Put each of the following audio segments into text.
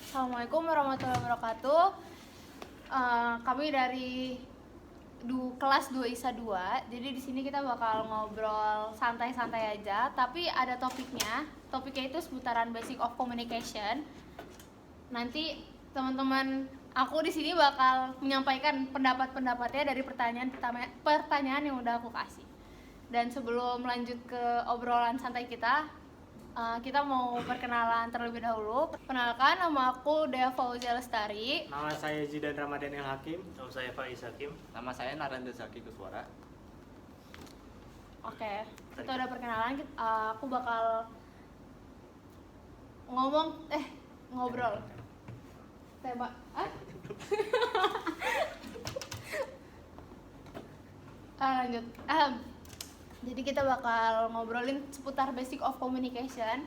Assalamualaikum warahmatullahi wabarakatuh. Kami dari kelas 2 ISA 2. Jadi di sini kita bakal ngobrol santai-santai aja, tapi ada topiknya. Topiknya itu seputaran Basic of Communication. Nanti teman-teman aku di sini bakal menyampaikan pendapat-pendapatnya dari pertanyaan yang udah aku kasih. Dan sebelum lanjut ke obrolan santai kita mau perkenalan terlebih dahulu. Perkenalkan, nama aku Dea Fauzia Lestari. Nama saya Zidan Ramadan El Hakim. Nama saya Faiz Hakim. Nama saya Narendra Zaki Kuswara. Oke, kita udah perkenalan. Aku bakal ngobrol. Tema. Lanjut. Jadi kita bakal ngobrolin seputar Basic of Communication.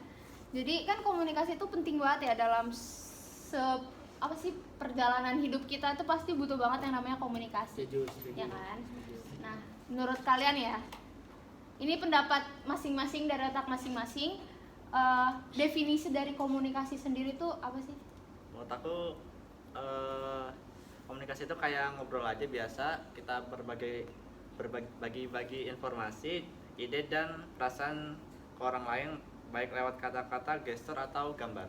Jadi kan komunikasi itu penting banget ya dalam perjalanan hidup kita itu pasti butuh banget yang namanya komunikasi. Setuju. Ya kan? Nah, menurut kalian ya, ini pendapat masing-masing dari otak masing-masing. Definisi dari komunikasi sendiri tuh apa sih? Menurut aku komunikasi itu kayak ngobrol aja biasa, kita berbagi informasi, ide dan perasaan ke orang lain, baik lewat kata-kata, gestur atau gambar.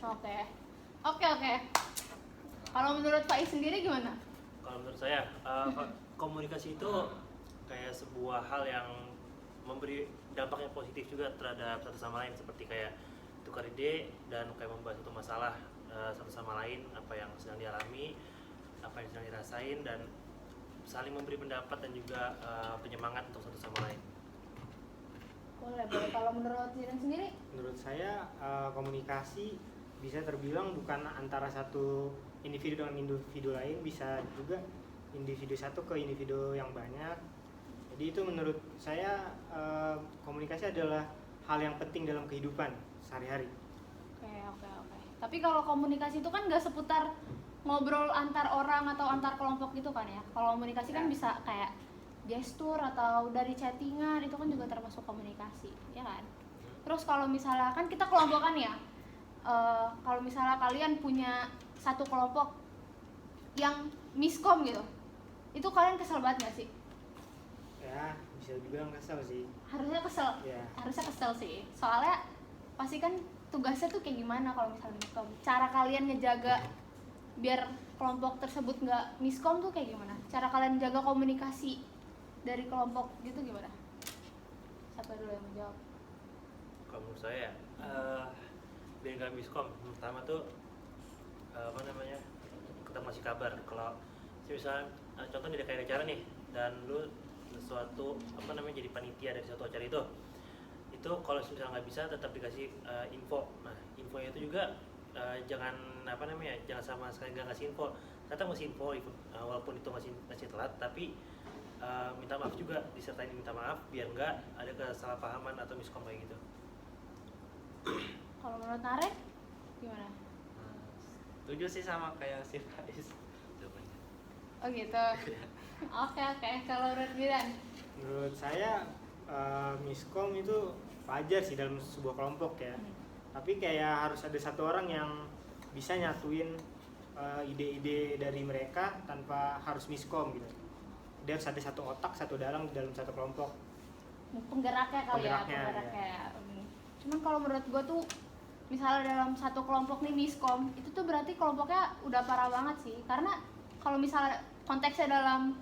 Oke. Kalau menurut Faiz sendiri gimana? Kalau menurut saya, komunikasi itu kayak sebuah hal yang memberi dampak yang positif juga terhadap satu sama lain, seperti kayak tukar ide dan kayak membahas satu masalah satu sama lain, apa yang sedang dialami, apa yang sedang dirasain, dan saling memberi pendapat dan juga penyemangat untuk satu sama lain. Boleh. Kalau menurut Zidan sendiri? Menurut saya komunikasi bisa terbilang bukan antara satu individu dengan individu lain, bisa juga individu satu ke individu yang banyak. Jadi itu menurut saya komunikasi adalah hal yang penting dalam kehidupan sehari-hari. Oke. Tapi kalau komunikasi itu kan nggak seputar ngobrol antar orang atau antar kelompok gitu kan ya. Kalau komunikasi kan bisa kayak gestur atau dari chattingan, itu kan juga termasuk komunikasi, ya kan? Terus kalau misalnya kan kita kelompokan ya, kalau misalnya kalian punya satu kelompok yang miskom gitu, itu kalian kesel banget nggak sih? Ya, bisa dibilang kesel sih. Harusnya kesel. Ya. Harusnya kesel sih. Soalnya pasti kan tugasnya tuh kayak gimana kalau misalnya miskom. Cara kalian ngejaga biar kelompok tersebut nggak miskom tuh kayak gimana? Cara kalian jaga komunikasi dari kelompok gitu gimana? Siapa dulu yang menjawab? Kalau menurut saya, biar nggak miskom, pertama tuh kita ngasih kabar. Kalau misalnya contoh jadi kayak acara nih, dan lu sesuatu jadi panitia dari suatu acara itu kalau misalnya nggak bisa tetap dikasih info. Nah, infonya itu juga jangan sama sekali nggak ngasih info. Tetap ngasih info walaupun itu masih telat, tapi minta maaf juga, disertai minta maaf biar nggak ada kesalahpahaman atau miskom kayak gitu. Kalau menurut Narek gimana? Setuju sih sama kayak si Faiz jawabannya. Oh gitu. Oke. Kalau menurut Zidan? Menurut saya miskom itu wajar sih dalam sebuah kelompok ya. Tapi kayak harus ada satu orang yang bisa nyatuin ide-ide dari mereka tanpa harus miskom gitu. Dia harus ada satu otak, satu dalang dalam satu kelompok. Penggeraknya kali Penggeraknya, ya. Cuman kalau menurut gue tuh misalnya dalam satu kelompok nih miskom, itu tuh berarti kelompoknya udah parah banget sih. Karena kalau misalnya konteksnya dalam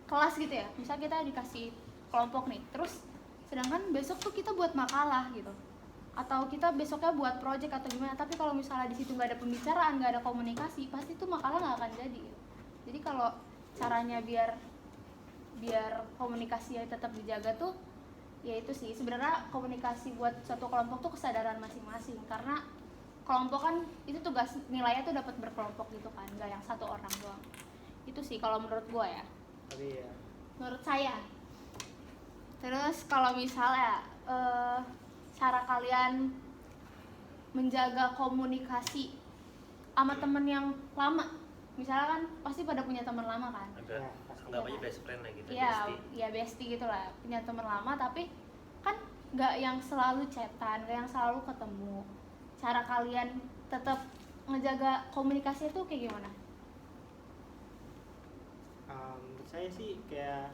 kelas gitu ya, misalnya kita dikasih kelompok nih, terus sedangkan besok tuh kita buat makalah gitu, atau kita besoknya buat project atau gimana, tapi kalau misalnya di situ nggak ada pembicaraan, nggak ada komunikasi, pasti tuh makalah nggak akan jadi gitu. Jadi kalau caranya biar komunikasi tetap dijaga tuh, ya itu sih sebenarnya komunikasi buat satu kelompok tuh kesadaran masing-masing, karena kelompok kan itu tugas nilainya tuh dapat berkelompok gitu kan, nggak yang satu orang doang. Itu sih kalau menurut gua ya. Tapi ya. Menurut saya. Terus kalau misalnya cara kalian menjaga komunikasi sama temen yang lama, misalnya kan pasti pada punya teman lama kan? Anggap aja best friend lah gitu. Iya bestie gitu lah, punya teman lama, tapi kan nggak yang selalu chatan, nggak yang selalu ketemu. Cara kalian tetap ngejaga komunikasi itu kayak gimana? Menurut saya sih kayak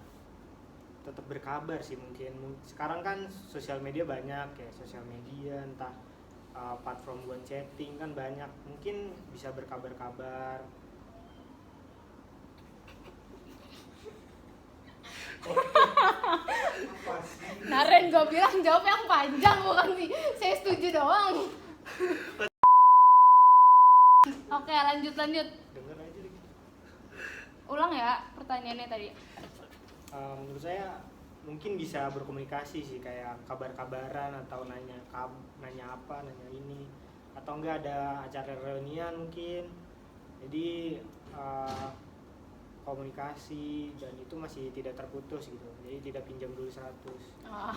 tetap berkabar sih mungkin. Sekarang kan sosial media banyak, kayak sosial media entah platform buat chatting kan banyak, mungkin bisa berkabar-kabar. Naren, gue bilang jawab yang panjang, bukan sih saya setuju doang. Oke, lanjut. Dengar aja deh. Ulang ya pertanyaannya tadi. Menurut saya mungkin bisa berkomunikasi sih, kayak kabar-kabaran atau nanya apa, nanya ini, atau enggak ada acara reunian mungkin. Jadi komunikasi dan itu masih tidak terputus gitu. Jadi tidak pinjam dulu 100. Oh.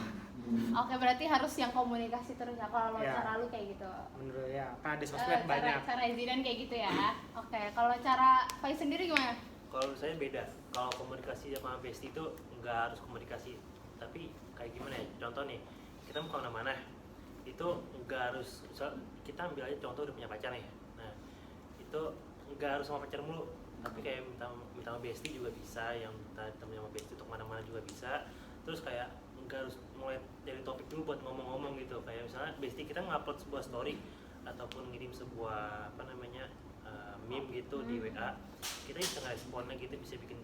Oke, berarti harus yang komunikasi terus ya. Kalau Ya. cara lu kayak gitu. Menurut ya, kan ada sosmed banyak. Cara Zidan kayak gitu ya. Oke, kalau cara Faiz sendiri gimana? Kalau menurut saya beda. Kalau komunikasi sama bestie itu nggak harus komunikasi, tapi kayak gimana ya? Contoh nih, kita mau kemana-mana, itu nggak harus. Kita ambil aja contoh udah punya pacar nih. Nah, itu nggak harus sama pacar mulu, tapi kayak minta sama bestie juga bisa, yang minta temen sama bestie untuk mana-mana juga bisa. Terus kayak nggak harus mulai dari topik dulu buat ngomong-ngomong gitu. Kayak misalnya bestie kita ngupload sebuah story ataupun ngirim sebuah meme gitu di WA, kita bisa ngeresponnya gitu, bisa bikin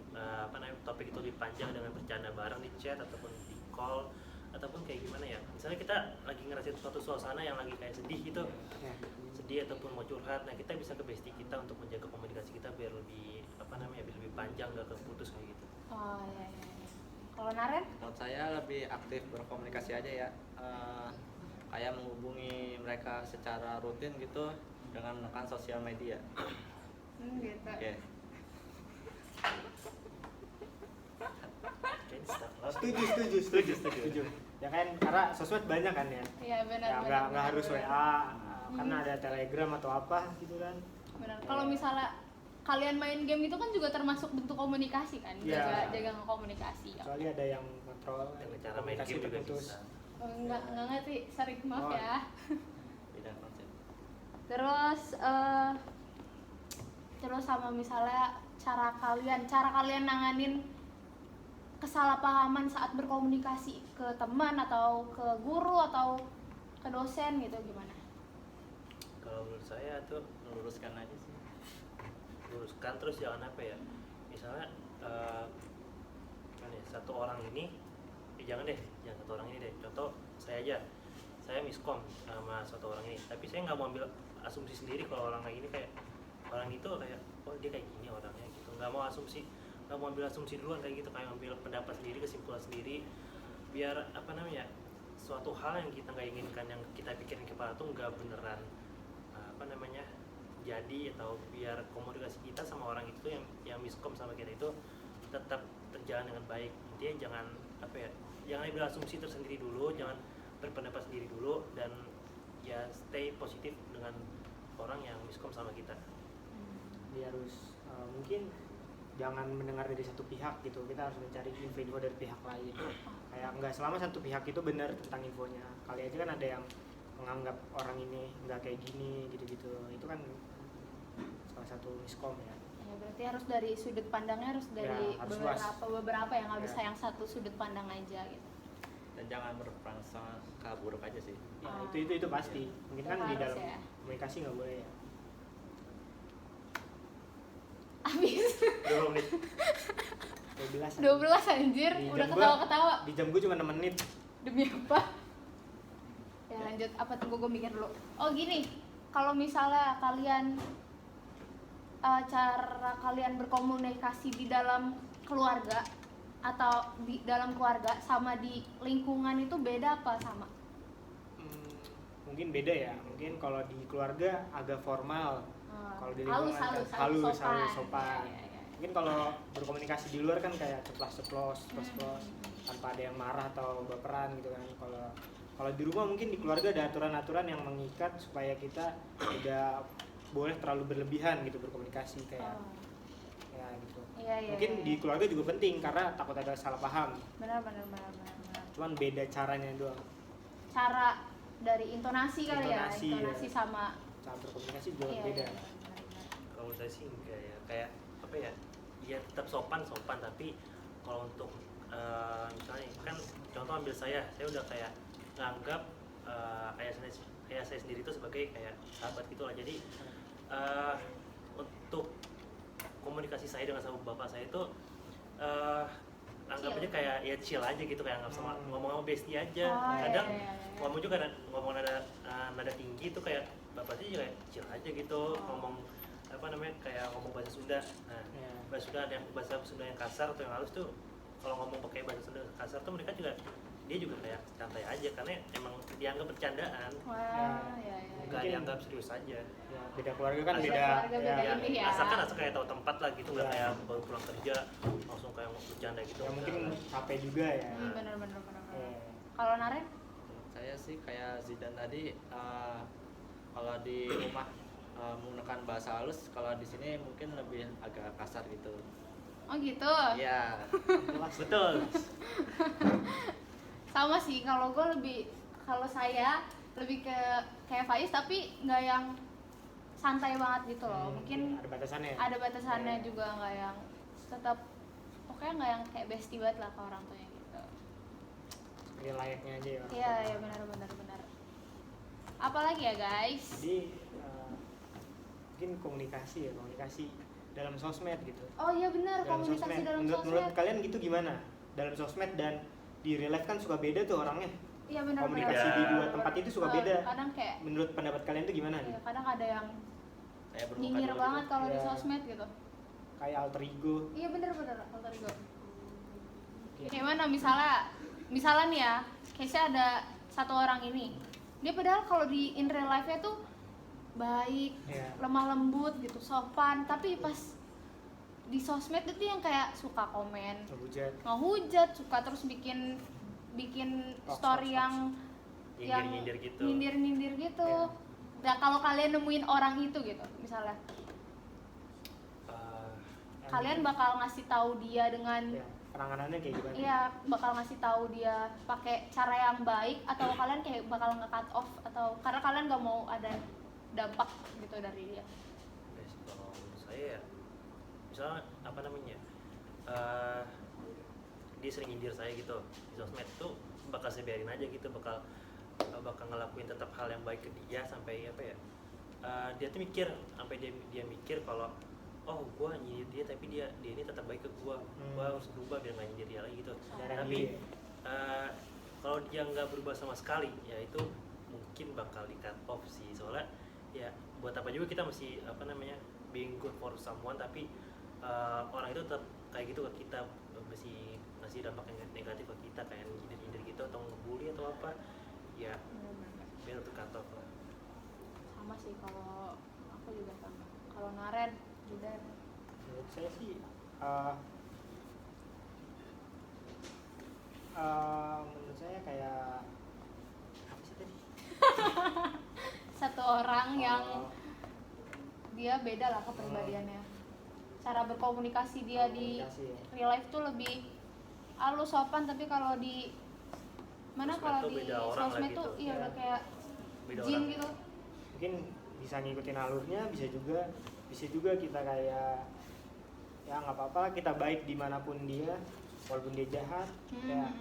topik itu lebih panjang dengan bercanda bareng di chat ataupun di call ataupun kayak gimana ya, misalnya kita lagi ngerasain suatu suasana yang lagi kayak sedih gitu, Ya. sedih ataupun mau curhat, nah kita bisa ke bestie kita untuk menjaga komunikasi kita biar lebih biar lebih panjang, gak keputus kayak gitu. Oh iya. Kalau Naren? Menurut saya lebih aktif berkomunikasi aja ya. Kayak menghubungi mereka secara rutin gitu dengan menekan sosial media. Gitu. Oke. Kayaknya stuck banget. Setuju. Ya kan, karena sosmed banyak kan ya. Iya benar. Ya nggak harus WA, karena ada Telegram atau apa gitu kan. Benar. Kalau misalnya kalian main game itu kan juga termasuk bentuk komunikasi kan, Iya. jaga komunikasi. Kecuali ada yang kontrol, Dengan cara main komunikasi game juga terputus. bisa. Enggak ngerti, sorry, maaf Oh. ya. Beda konsep. Terus sama misalnya cara kalian nanganin kesalahpahaman saat berkomunikasi ke teman atau ke guru atau ke dosen gitu, gimana? Kalau menurut saya tuh Meluruskan aja sih. luruskan, terus jangan misalnya satu orang ini jangan satu orang ini deh, contoh saya miskom sama satu orang ini, tapi saya nggak mau ambil asumsi sendiri kalau orang kayak gini, kayak orang itu kayak oh dia kayak gini orangnya gitu, nggak mau ambil asumsi duluan kayak gitu, kayak ambil pendapat sendiri, kesimpulan sendiri, biar suatu hal yang kita nggak inginkan, yang kita pikirin di kepala tuh nggak beneran jadi, atau biar komunikasi kita sama orang itu yang miskom sama kita itu tetap terjalan dengan baik. Intinya jangan ambil asumsi tersendiri dulu, jangan berpendapat sendiri dulu, dan ya stay positif dengan orang yang miskom sama kita. Dia harus mungkin jangan mendengar dari satu pihak gitu, kita harus mencari info dari pihak lain. Kayak nggak selama satu pihak itu benar tentang infonya, kali aja kan ada yang menganggap orang ini nggak kayak gini gitu-gitu, itu kan salah satu miskom ya. Ya berarti harus dari sudut pandangnya, harus dari harus beberapa yang nggak bisa Ya. yang satu sudut pandang aja gitu. Dan jangan berprasangka buruk aja sih. Ya, Oh. itu pasti. Mungkin Itu kan di harus dalam ya. komunikasi nggak boleh ya. Abis 20 menit. 12. 12 anjir, Di udah jam ketawa-ketawa. Di jam gue cuma 6 menit. Demi apa? Ya lanjut, apa tunggu gue mikir dulu. Oh gini, kalau misalnya kalian cara kalian berkomunikasi di dalam keluarga atau di dalam keluarga sama di lingkungan itu beda apa sama? Mungkin beda ya. Mungkin kalau di keluarga agak formal. Kalau di halus, lingkungan halus, sopan. Ya, ya, ya. Mungkin kalau berkomunikasi di luar kan kayak ceplos tanpa ada yang marah atau baperan gitu kan. Kalau di rumah mungkin di keluarga ada aturan-aturan yang mengikat supaya kita tidak boleh terlalu berlebihan gitu berkomunikasi kayak ya gitu. Iya, iya, Mungkin iya. di keluarga juga penting karena takut ada salah paham. Benar. Cuman beda caranya doang. Cara dari intonasi kali Intonasi, ya, intonasi ya. sama Cara berkomunikasi juga iya, beda. iya. saya sih enggak ya, kayak apa ya, ya tetap sopan tapi kalau untuk misalnya kan contoh ambil saya udah kayak nganggap ayah saya sendiri itu sebagai kayak sahabat gitu lah. Jadi untuk komunikasi saya dengan sama bapak saya itu anggap aja kayak ya chill aja gitu, kayak anggap sama ngomong sama bestie aja. Kadang ngomong juga ngomong nada tinggi itu kayak bapak sih kayak chill aja gitu, ngomong apa namanya kayak ngomong bahasa Sunda. Nah, bahasa Sunda ada yang bahasa Sunda yang kasar atau yang halus tuh, kalau ngomong pakai bahasa Sunda kasar tuh mereka juga dia juga kayak santai aja karena emang dianggap bercandaan. Nggak dianggap serius aja. Ya, beda keluarga kan Beda beda. keluarga, beda Ya, ini ya. Asal kayak tahu tempat lah gitu, nggak Ya. kayak baru pulang kerja langsung kayak mau bercanda gitu. ya mungkin Nggak. capek juga ya. Bener. Ya. Kalau Naren? Saya sih kayak Zidan tadi, kalau di rumah menggunakan bahasa halus, kalau di sini mungkin lebih agak kasar gitu. Oh gitu. Ya, Betul. Sama sih, kalau saya lebih ke kayak Faiz tapi nggak yang santai banget gitu loh. Mungkin ada batasannya. ada batasannya Ya. juga, nggak yang tetap pokoknya nggak yang kayak bestie banget lah ke orang tuanya gitu. Ini layaknya aja ya. Iya benar. Apalagi ya guys? Jadi mungkin komunikasi dalam sosmed gitu. Oh iya benar, komunikasi dalam Menurut sosmed. kalian gitu gimana? Dalam sosmed dan di real life kan suka beda tuh orangnya. Iya benar. Komunikasi di dua tempat itu suka beda. Kadang kayak Menurut pendapat kalian tuh gimana? iya, kadang ada yang kayak bermuka nyinyir dulu banget kalau di Iya. sosmed gitu. Kayak alter ego. Iya bener alter ego. Oke. Kayak mana misalnya nih ya, case-nya ada satu orang ini, dia padahal kalau di in real life-nya tuh baik, Iya. lemah lembut gitu, sopan, tapi pas di sosmed itu yang kayak suka komen, ngehujat, suka terus bikin story yang Nyindir gitu. nyindir gitu. Iya. Nah kalau kalian nemuin orang itu gitu, misalnya kalian bakal ngasih tahu dia dengan Ya, penanganannya kayak gimana? iya, bakal ngasih tahu dia pakai cara yang baik, atau kalian kayak bakal nge-cut off, atau karena kalian gak mau ada dampak gitu dari dia. Guys, kalau menurut saya ya, misalnya apa namanya, dia sering nyindir saya gitu di sosmed tuh, bakal saya biarin aja gitu, bakal ngelakuin tetap hal yang baik ke dia sampai apa ya, dia tuh mikir sampai dia mikir kalau oh gue nyindir dia tapi dia ini tetap baik ke gue harus berubah biar nggak nyindir dia lagi gitu. Sadar Tapi diri. kalau dia nggak berubah sama sekali ya itu mungkin bakal di cut off sih, soalnya ya buat apa juga kita mesti apa namanya being good for someone tapi orang itu tetap kayak gitu ke kita, mesti ngasih dampak yang negatif ke kita kayak nyindir gitu atau ngebully atau apa ya, biar untuk cut off lah. Sama sih, kalau aku juga sama. Kalau Naren juga Menurut saya sih menurut saya kayak apa sih tadi? satu orang yang Oh, dia beda lah kepribadiannya, cara berkomunikasi dia di komunikasi ya. real life tuh lebih halus sopan, tapi kalau di mana Sosmed kalau tuh di beda orang lah sosmed gitu. tuh iya Ya. udah kayak Beda jin orang. gitu. Mungkin bisa ngikutin alurnya, bisa juga kita kayak ya nggak apa-apa kita baik dimanapun dia, walaupun dia jahat, kayak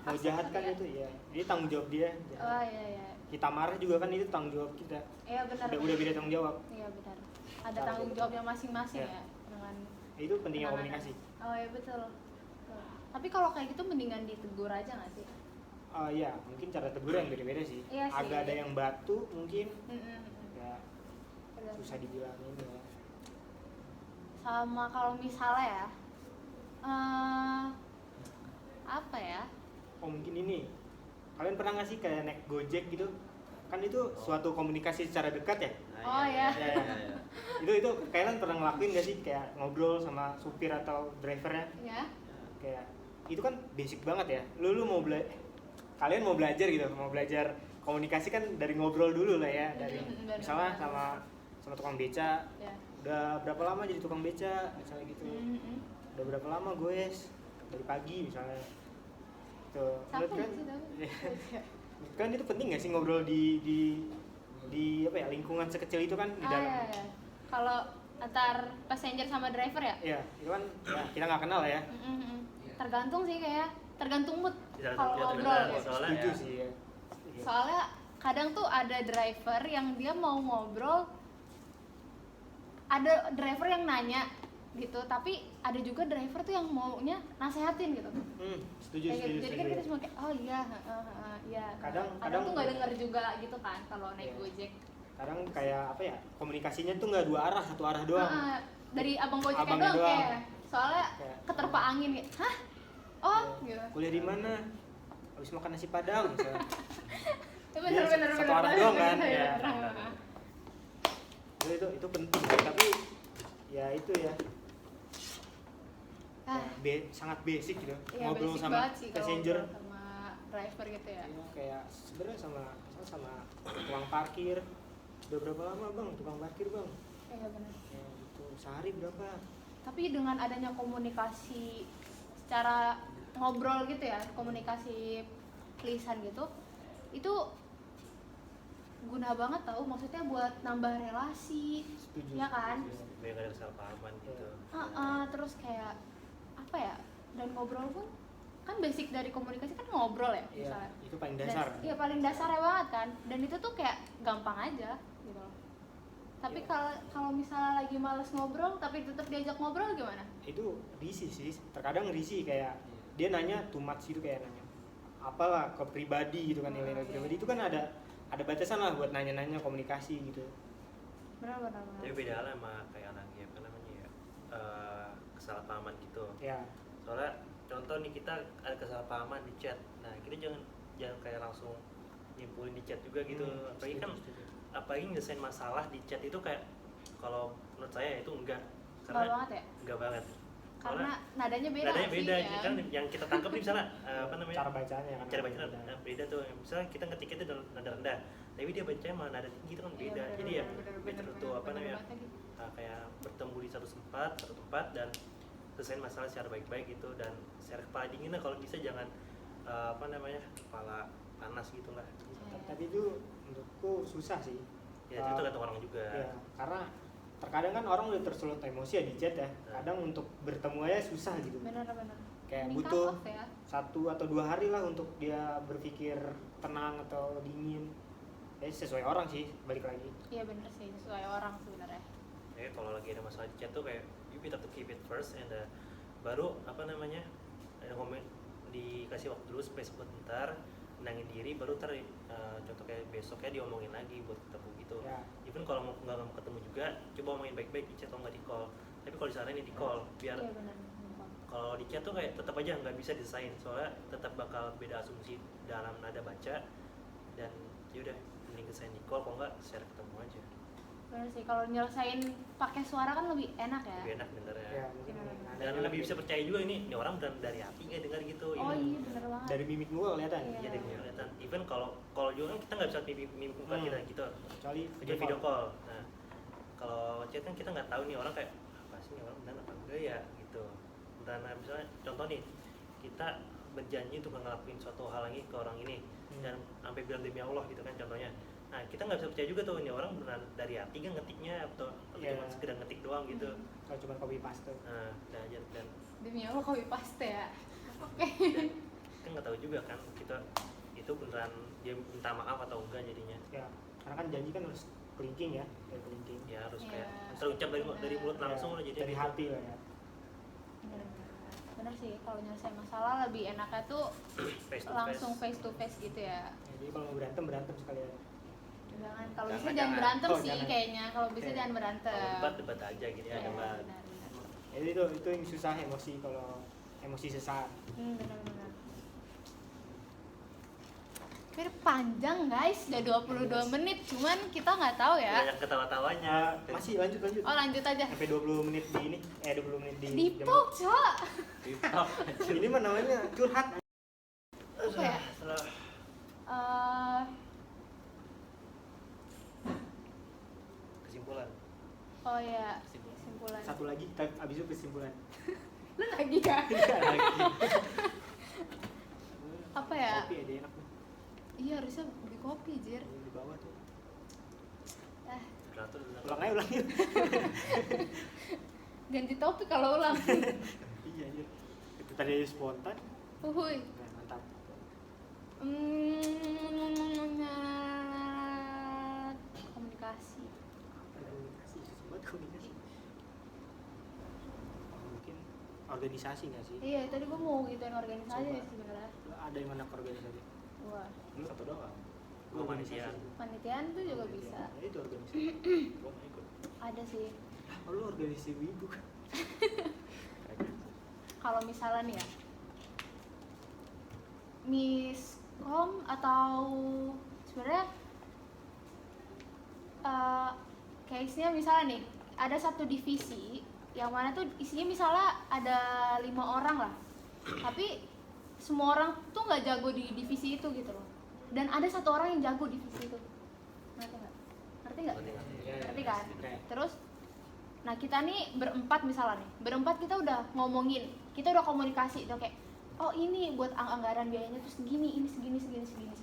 mau Asik jahat kan ya. itu ya, jadi tanggung jawab dia. Oh iya Kita marah juga kan itu tanggung jawab kita. iya benar. Udah beda tanggung jawab. Iya benar, ada tanggung jawabnya masing-masing Ya. ya dengan Itu pentingnya penanganan. komunikasi. Oh iya betul. Tapi kalau kayak gitu mendingan ditegur aja nggak sih? Ya mungkin cara tegur yang beda-beda sih. Iya sih. Agak ada yang batu mungkin, Mm-mm. ya Benar. susah dibilangin ya. Sama kalau misalnya ya apa ya, Oh mungkin ini, kalian pernah nggak sih kayak naik Gojek gitu? Kan itu suatu komunikasi secara dekat ya. Oh, iya. Ya. Itu kalian pernah ngelakuin nggak sih kayak ngobrol sama supir atau drivernya? ya Kayak itu kan basic banget ya. Lu kalian mau belajar gitu, mau belajar komunikasi kan dari ngobrol dulu lah ya, dari Benar. misalnya sama tukang beca. ya. Udah berapa lama jadi tukang beca misalnya gitu. Mm-mm. Udah berapa lama gue dari pagi misalnya. Tuh, Siapa menurut kan? sih tahu? Kan itu penting nggak sih ngobrol di apa ya, lingkungan sekecil itu kan di dalam. Iya. Kalau antar passenger sama driver ya? Iya, itu kan ya, kita nggak kenal ya. Tergantung sih kayak, tergantung mood Tidak kalau tergantung, ngobrol tergantung. gitu. Soalnya Setuju ya. sih ya. Iya. Soalnya kadang tuh ada driver yang dia mau ngobrol, ada driver yang nanya gitu, tapi ada juga driver tuh yang maunya nasehatin gitu. Setuju, Kayak gitu. setuju, Jadi kan setuju. kita cuma kayak oh iya, iya. Kadang tuh nggak denger juga gitu kan kalau naik Iya. Gojek. Kadang kayak apa ya, komunikasinya tuh nggak dua arah, satu arah doang. Dari abang Gojeknya Abangnya doang doang. kayak, soalnya Kayak, keterpa angin kayak, hah? Oh, gitu. Kuliah di mana? Habis makan nasi Padang misalnya. Ya, Dia satu arah doang kan? Iya. Ya. Itu penting sih, tapi ya itu ya. Ah, Sangat basic gitu. iya, Ngobrol basic sama banget sih kalau passenger. ngobrol sama driver gitu ya. Iya, kayak sebenarnya sama tukang parkir. Udah berapa lama bang tukang parkir bang? Iya benar. Ya, gitu. Sehari berapa? Tapi dengan adanya komunikasi secara ngobrol gitu ya, komunikasi lisan gitu, itu guna banget tau, maksudnya buat nambah relasi, Setuju. ya kan? Biar nggak ada kesalahpahaman gitu. Terus kayak apa ya? Dan ngobrol pun kan basic dari komunikasi kan ngobrol ya, Iya, misalnya. itu paling Dan- dasar. Iya paling dasarnya banget kan. Dan itu tuh kayak gampang aja gitu loh. Tapi Iya. kalau misalnya lagi males ngobrol tapi tetap diajak ngobrol gimana? Itu risih sih, terkadang risih kayak dia nanya too much gitu, kayak nanya apalah ke pribadi gitu kan, nilai-nilai pribadi itu kan ada batasan lah buat nanya-nanya komunikasi gitu. Benar. Tapi beda lah sama kayak anaknya apa namanya ya, kesalahpahaman gitu. Ya, Soalnya contoh nih, kita ada kesalahpahaman di chat, nah kita jangan kayak langsung nyimpulin di chat juga gitu. Apalagi kan apalagi nyelesain masalah di chat itu kayak, kalau menurut saya itu enggak, Enggak banget ya? enggak banget. Karena nadanya beda. Nadanya sih, beda, ya. kan yang kita tangkap nih misalnya apa namanya, cara bacanya kan. cara bacanya beda tuh. Misalnya kita ngetik itu dengan nada rendah, tapi dia bacanya malah nada tinggi, itu kan Iya, beda. bener, Jadi ya bener, better bener, tuh apa bener namanya, banget lagi. kayak bertemu di satu tempat dan selesaiin masalah secara baik-baik gitu, dan secara kepala dingin lah kalau bisa, jangan apa namanya, kepala panas gitulah. Tapi itu menurutku susah sih. Ya itu tergantung orang juga. Ya, karena terkadang kan orang udah tersulut emosi ya di chat ya. Kadang untuk bertemu aja susah gitu. Benar. Kayak Ini butuh cut off ya. 1 atau 2 hari lah untuk dia berpikir tenang atau dingin. Ya sesuai orang sih, balik lagi. Iya benar sih, sesuai orang sebenarnya. Ya kalau lagi ada masalah di chat tuh kayak you better to keep it first, and baru apa namanya, dikasih waktu dulu space sebentar, tenangin diri, baru contoh kayak besoknya diomongin lagi buat ketemu gitu. Ya. Even kalau nggak mau ketemu juga, coba omongin baik-baik di chat atau nggak di call. Tapi kalau disaranin di call, biar Iya benar. kalau di chat tuh kayak tetap aja nggak bisa diselesain, soalnya tetap bakal beda asumsi dalam nada baca, dan yaudah mending diselesain di call, kalau nggak share ketemu aja. Benar sih, kalau nyelesain pakai suara kan lebih enak ya. Lebih enak denger ya. Ya, mungkin Benar. Dan lebih bisa percaya juga ini orang beneran dari hati nggak dengar gitu. Oh Even- iya benar banget. dari mimik gua kelihatan. Iya. Iya, dari kelihatan. Even kalau juga kan kita nggak bisa mimik muka kita gitu. Kecuali Kecuali video call. Nah, kalau chat kan kita nggak tahu nih orang kayak apa sih, nih orang beneran apa enggak ya gitu. Dan misalnya contoh nih, kita berjanji untuk ngelakuin suatu hal lagi ke orang ini, dan sampai bilang demi Allah gitu kan contohnya. Nah, kita nggak bisa percaya juga tuh ini orang beneran dari hati kan ngetiknya, atau Iya. cuma sekedar ngetik doang gitu. Kalau cuma copy paste. Nah, dan Demi Allah copy paste ya. Oke. kita nggak tahu juga kan kita itu beneran dia minta maaf atau enggak jadinya. Ya, karena kan janji kan harus kelingking ya, kayak kelingking. Ya harus Iya. kayak terucap dari mulut langsung Ya, lah jadi dari hati lah ya. Benar sih, kalau nyelesain masalah lebih enaknya tuh face to langsung face. face to face gitu ya. Jadi kalau mau berantem sekalian. Jangan, kalau Jangan, bisa jangan jangan. berantem Oh, sih jangan. kayaknya. Kalau bisa Oke. jangan berantem. Kalau debat aja gitu ya, Iya, debat. benar. Jadi itu yang susah emosi, kalau emosi sesaat. Benar. Hampir panjang guys, udah 22 menit, cuman kita nggak tahu ya. Banyak ketawa-tawanya. Masih lanjut. Oh lanjut aja. Sampai 20 menit di ini, 20 menit di Deep talk, Cok. Ini mah namanya curhat. Apa ya? Setelah Eh, kesimpulan. oh ya, kesimpulan. Satu lagi, abis itu kesimpulan. Lu lagi ya? Enggak lagi. Apa ya? Kopi ada enak nih. Iya harusnya beli kopi, Jir. Di bawah tuh. Eh, Beratur Ulang aja. Ganti topik kalau ulang. Iya. Itu tadi spontan. Uhuy. Nah, mantap. Komunikasi. Komunikasi, susah banget komunikasi. Mungkin organisasi nggak sih? Iya, tadi gua mau gituin organisasi Coba. sih sebenarnya. Ada yang anak organisasi? Wah, Lu satu doang. Gua panitiaan. panitiaan tuh juga bisa. Ya, itu organisasi. Gua mau ikut. Ada sih. Oh, lu organisasi wibu kan? Kalau misalnya nih ya, miskom atau sebenarnya case-nya misalnya nih ada satu divisi yang mana tuh isinya misalnya ada 5 orang lah, tapi semua orang tuh nggak jago di divisi itu gitu loh, dan ada satu orang yang jago di divisi itu. Ngerti nggak? Ngerti nggak? Ngerti kan? Oke. Terus nah kita nih berempat misalnya nih, berempat kita udah ngomongin, kita udah komunikasi udah kayak oh ini buat anggaran biayanya tuh segini, ini segini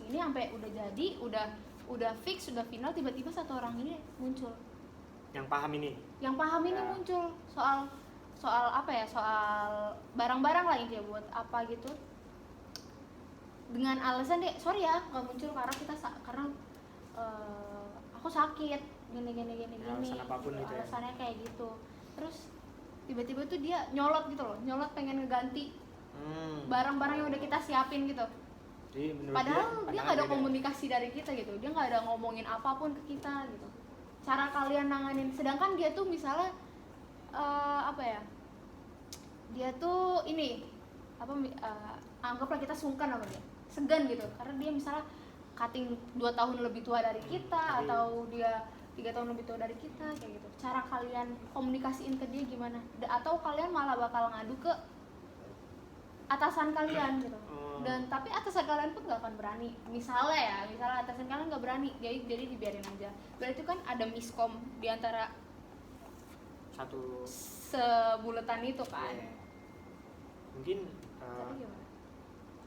sampai udah jadi, udah fix, udah final, tiba-tiba satu orang ini muncul Yang paham ini. yang paham ini Ya. muncul soal apa ya, soal barang-barang lah intinya buat apa gitu, dengan alasan deh sorry ya nggak muncul karena karena aku sakit gini Alasan apapun gitu ya. alasannya kayak gitu. Terus tiba-tiba tuh dia nyolot gitu loh, nyolot pengen ngeganti barang-barang yang udah kita siapin gitu, Jadi menurut padahal dia pandangan nggak ada beda. komunikasi dari kita gitu, dia nggak ada ngomongin apapun ke kita gitu, cara kalian nanganin, sedangkan dia tuh misalnya apa ya, dia tuh ini apa anggaplah kita sungkan sama dia, segan gitu karena dia misalnya cutting 2 tahun lebih tua dari kita, tapi- atau dia 3 tahun lebih tua dari kita kayak gitu. Cara kalian komunikasiin ke dia gimana? Atau kalian malah bakal ngadu ke atasan kalian gitu. Dan tapi atasan kalian pun nggak akan berani. Misalnya atasan kalian nggak berani, jadi dibiarin aja. Berarti kan ada miskom di antara Satu. sebuletan itu kan. Iya. Mungkin Tapi gimana?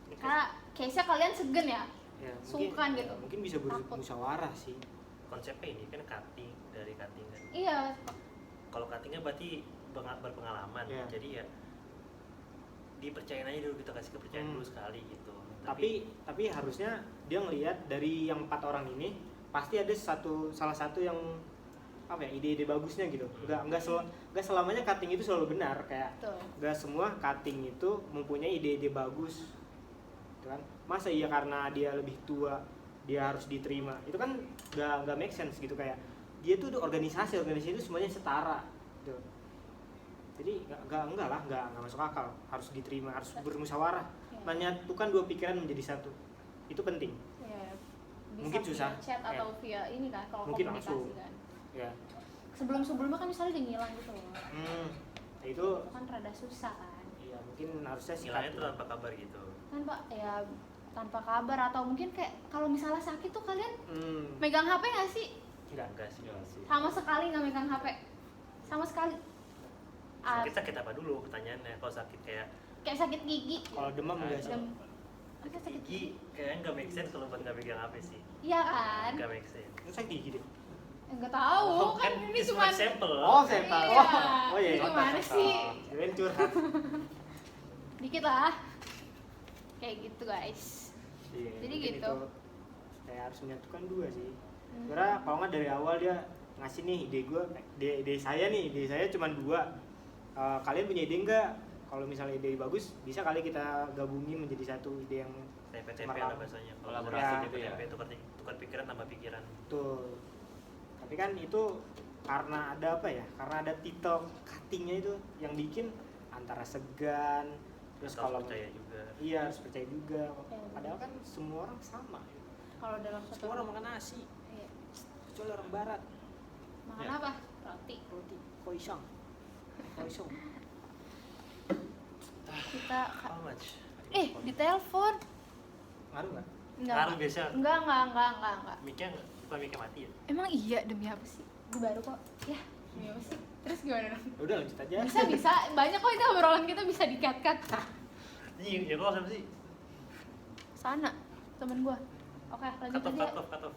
ini kan- Karena case-nya kalian segen ya. ya, sungkan mungkin, gitu. ya, mungkin bisa Takut. bermusyawarah sih. Konsepnya ini kan cutting dari cutting kan. Iya, Kalau cuttingnya berarti berpengalaman. Iya. Jadi ya dipercayain aja dulu, kita kasih kepercayaan dulu sekali gitu. Tapi harusnya dia ngelihat dari yang 4 orang ini pasti ada salah satu yang apa ya, ide-ide bagusnya gitu. Enggak selamanya cutting itu selalu benar, kayak betul. enggak semua cutting itu mempunyai ide-ide bagus. Gitu kan? Masa iya karena dia lebih tua dia harus diterima? Itu kan enggak make sense gitu, kayak dia tuh organisasi itu semuanya setara gitu. Jadi enggak masuk akal, harus diterima, harus bermusyawarah, Ya. menyatukan 2 pikiran menjadi satu. Itu penting. Ya, bisa Mungkin susah. via chat Ya. atau via ini kan kalau Mungkin komunikasi langsung. kan. Ya. Sebelum-sebelumnya kan misalnya dia ngilang gitu loh. Nah, itu Itu kan rada susah kan. ya mungkin harusnya nilainya sikap. tuh tanpa kabar gitu. Kan Pak ya tanpa kabar, atau mungkin kayak kalau misalnya sakit tuh kalian Hmm, megang HP nggak sih? Enggak sih. Sama sekali nggak megang HP. Sama sekali. Sakit apa dulu pertanyaannya? Kalau sakit kayak Kayak sakit gigi. kalau demam enggak sih? Dem- Kayak sakit gigi, kayaknya nggak make sense kalau buat nggak pegang HP sih. Iya kan? Nggak make sense. Itu sakit gigi deh. Enggak tahu, kan ini it's cuma my sample. Oh, sampel. Iya. Oh iya. Gimana sih? Kirain curhat. dikit lah. Kayak gitu, guys. Iya, Jadi mungkin gitu. itu kayak harus menyatukan 2 sih. Hmm. Karena kalau nggak dari awal dia ngasih nih ide saya cuma 2. Kalian punya ide nggak? Kalau misalnya ide bagus, bisa kali kita gabungin menjadi satu ide yang TP cemerlang. lah bahasanya. Kolaborasi Ya. gitu ya. TP tukar pikiran tambah pikiran. Betul. Tapi kan itu karena ada apa ya? Karena ada titel cuttingnya itu yang bikin antara segan, terus Atau kalau percaya juga. iya harus percaya juga. Iya. Padahal kan semua orang sama. Kalau dalam satu Semua orang makan nasi, Iya. kecuali orang barat. Makan Ya. apa? Roti. Roti, khoisong. Khoisong. Kita How much? ditelepon. Ngaruh nggak? Ngaruh biasa. Enggak. Mic-nya bukan mic-nya mati ya? Emang iya, demi apa sih? Gue baru kok. Ya, demi apa sih? Terus gimana dong? Ya udah lanjut aja. Bisa. Banyak kok itu obrolan kita bisa di-cut-cut. Iya, ya kalau siapa sih? Sana, temen gua. Oke, lanjut cut aja. off.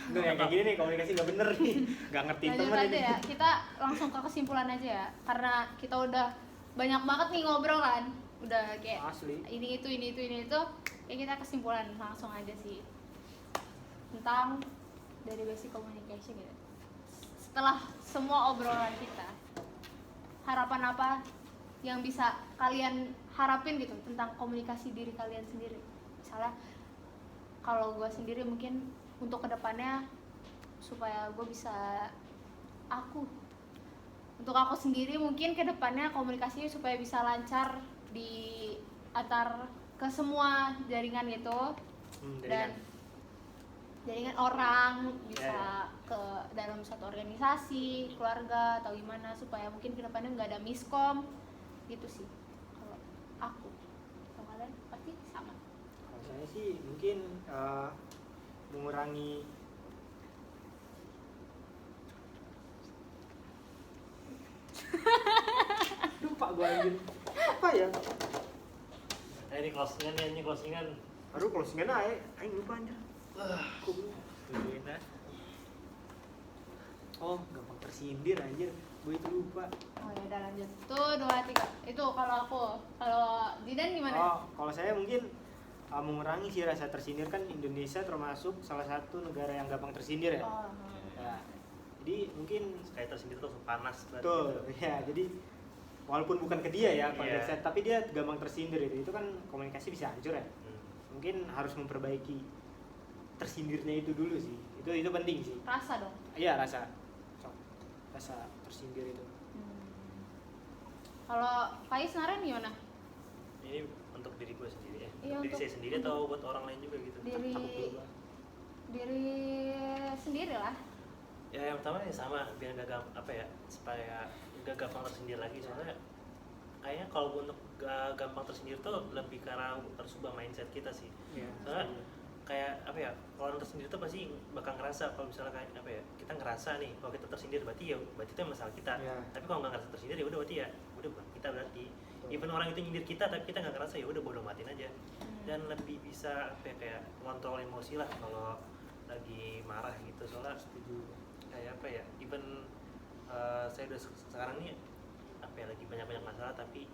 Nggak, kayak gini nih komunikasi nggak bener nih, nggak ngerti Lanjut temen aja ini. ya. Kita langsung ke kesimpulan aja ya. Karena kita udah banyak banget nih ngobrol kan. Udah kayak Asli. ini itu. Ya kita kesimpulan langsung aja sih. Tentang dari basic communication gitu. Setelah semua obrolan kita, harapan apa yang bisa kalian harapin gitu tentang komunikasi diri kalian sendiri? Misalnya kalau gue sendiri mungkin untuk kedepannya supaya gue bisa untuk aku sendiri mungkin kedepannya komunikasinya supaya bisa lancar di antar ke semua jaringan gitu dan jaringan orang bisa ke dalam satu organisasi, keluarga atau gimana supaya mungkin kedepannya nggak ada miskom gitu sih kalau aku. Kalau kalian pasti sama. Kalau saya sih mungkin mengurangi lupa gue anjir apa ya, Ini closingan. aduh closingan aja aing lupa anjir. Kok belum? Tungguin dah. Oh gampang tersindir anjir, gue itu lupa. Oh ya udah lanjut. Tuh 2 3. Itu kalau aku. Kalau Zidan gimana? Oh kalau saya mungkin mengurangi sih rasa tersindir, kan Indonesia termasuk salah satu negara yang gampang tersindir ya. Oh, Ya, jadi mungkin Kayak tersendiri tuh langsung panas banget betul gitu. ya, jadi walaupun bukan ke dia ya Iya. konteksnya, tapi dia gampang tersindir itu kan komunikasi bisa hancur ya. Hmm. Mungkin harus memperbaiki tersindirnya itu dulu sih, itu penting sih. rasa dong. Iya rasa tersindir itu. Kalau Faiz Naren gimana? Ini untuk diri gue sendiri ya. Iya, Untuk diri untuk- saya sendiri atau buat orang lain juga gitu. Diri sendiri lah. Ya yang pertama ya sama, biar gak gampang supaya gak gampang tersindir lagi, soalnya kayaknya kalau untuk gak gampang tersindir tuh lebih karena harus ubah mindset kita sih. Iya. Soalnya kayak kalau orang tersindir tuh pasti bakal ngerasa kalau misalnya kayak kita ngerasa nih kalau kita tersindir berarti itu masalah kita. Iya. Tapi kalau nggak ngerasa tersindir ya udah berarti udah bukan kita berarti. Betul. Even orang itu nyindir kita tapi kita nggak ngerasa, ya udah bodo matiin aja. Dan lebih bisa kayak ngontrol emosi lah kalau lagi marah gitu, soalnya kayak even saya udah sekarang nih lagi banyak masalah, tapi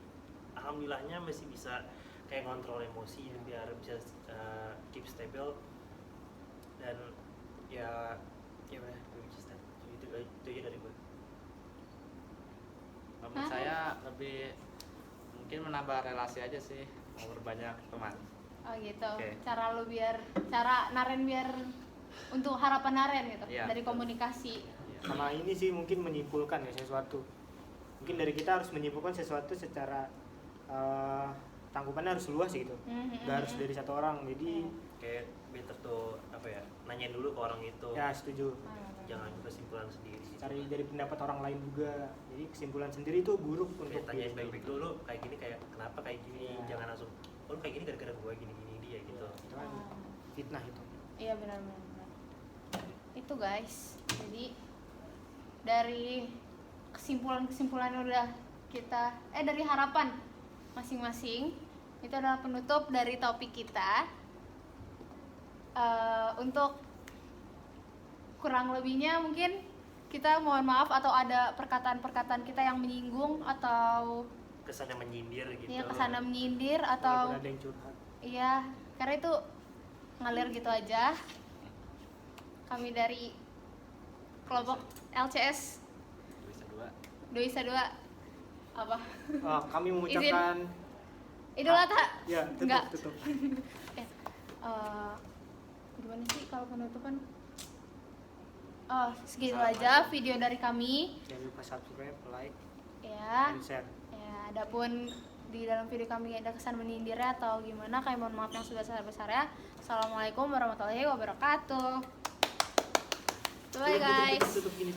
alhamdulillahnya masih bisa kayak ngontrol emosi biar bisa keep stable. Dan ya udah itu aja dari gue. Menurut saya lebih mungkin menambah relasi aja sih, memperbanyak teman. Oh gitu. Oke. Cara Naren biar untuk harapan Naren gitu Iya, dari betul. komunikasi. Sama ini sih mungkin menyimpulkan ya sesuatu. Mungkin dari kita harus menyimpulkan sesuatu secara tangkupannya harus luas gitu. Gak harus dari satu orang. Jadi Kayak better tuh nanyain dulu ke orang itu. ya setuju. Jangan kesimpulan sendiri. Cari dari pendapat orang lain juga. Jadi kesimpulan sendiri itu buruk untuk Kayak tanyain diri baik-baik dulu kayak gini, kayak kenapa kayak gini. Iya. Jangan langsung lu kayak gini gara-gara gue gini dia gitu. Itu kan fitnah itu. Iya benar. Itu guys. Jadi dari kesimpulan udah kita dari harapan masing-masing itu adalah penutup dari topik kita. Untuk kurang lebihnya mungkin kita mohon maaf atau ada perkataan-perkataan kita yang menyinggung atau Kesannya menyindir gitu. ya kesannya menyindir atau Walaupun ada yang curhat. iya, karena itu ngalir gitu aja. Kami dari kelompok LCS Bisa dua. Doisa 2 apa? Kami mengucapkan Idul Adha. ya Enggak. tutup. Gimana sih kalau penutupan? Segitu Assalamualaikum. aja video dari kami. Jangan lupa subscribe, like, Ya. dan share. Ya, adapun di dalam video kami ada kesan menyindirnya atau gimana, kami mohon maaf yang sebesar-besarnya. Assalamualaikum warahmatullahi wabarakatuh. Bye guys. Tutup gini.